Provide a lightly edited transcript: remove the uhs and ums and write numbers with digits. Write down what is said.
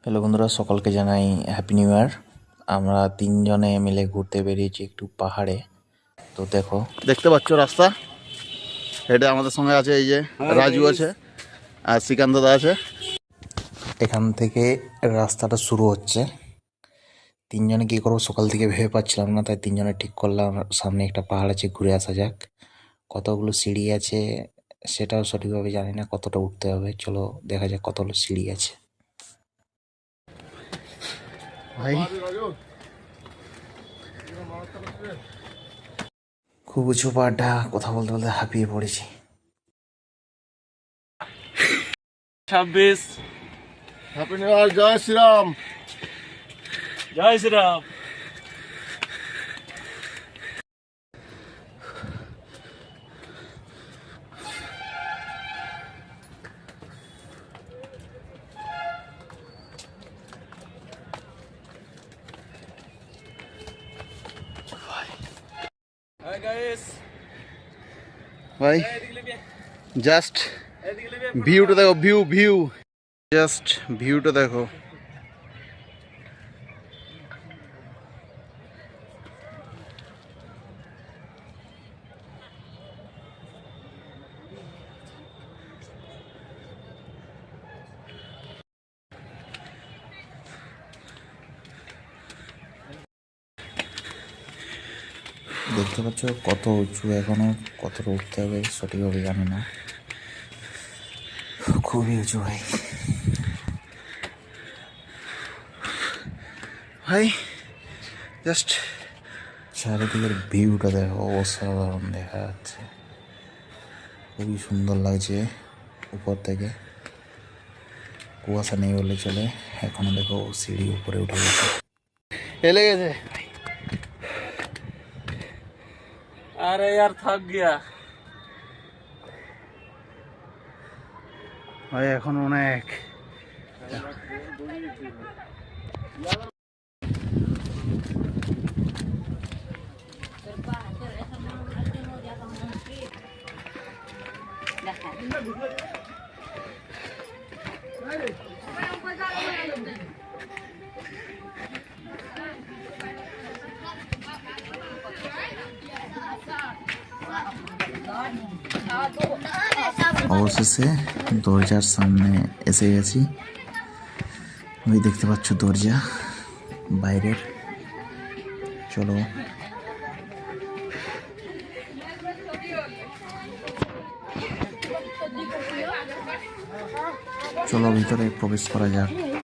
Hello বন্ধুরা, সকলকে জানাই হ্যাপি নিউ ইয়ার। আমরা তিনজনে মিলে ঘুরতে বেরিয়েছি একটু পাহাড়ে। তো দেখতে পাচ্ছ রাস্তা, এটা আমাদের সঙ্গে আছে এই যে রাজু আছে আর শ্রীকান্ত দা আছে। এখান থেকে রাস্তাটা শুরু হচ্ছে। তিনজনে কী করবো সকাল থেকে ভেবে পাচ্ছিলাম না, তাই তিনজনে ঠিক করলাম সামনে একটা পাহাড় আছে, ঘুরে আসা যাক। কতগুলো সিঁড়ি আছে সেটাও সঠিকভাবে জানি না, কতটা উঠতে হবে। চলো দেখা যাক কতগুলো সিঁড়ি আছে। ভাই খুব উঁচু পাহাড়টা, কথা বলতে বলতে হাঁপিয়ে পড়েছি। 26 হ্যাপি নিউ ইয়ার। জয় শ্রীরাম। জয় শ্রীরাম। হাই গাইস, ভাই জাস্ট ভিউটা দেখো, ভিউ জাস্ট ভিউটা দেখো। দেখতে পাচ্ছ কত উঁচু, এখনো কতটা উঠতে হবে সঠিকভাবে জানি না, খুবই উঁচু ভাই। ভাই জাস্ট চারিদিকের ভিউটা দেখো, অসাধারণ দেখা যাচ্ছে, খুবই সুন্দর লাগছে উপর থেকে। কুয়াশা নেই বলে চলে, এখনো দেখো সিঁড়ি উপরে উঠে গেছে, হেলে গেছে। अरे यार थक गया ভাই এখন অনেক। অবশেষে দরজার সামনে এসে গেছি। ওই দেখতে পাচ্ছ দরজা বাইরের। চলো চলো ভিতরে প্রবেশ করা যাক।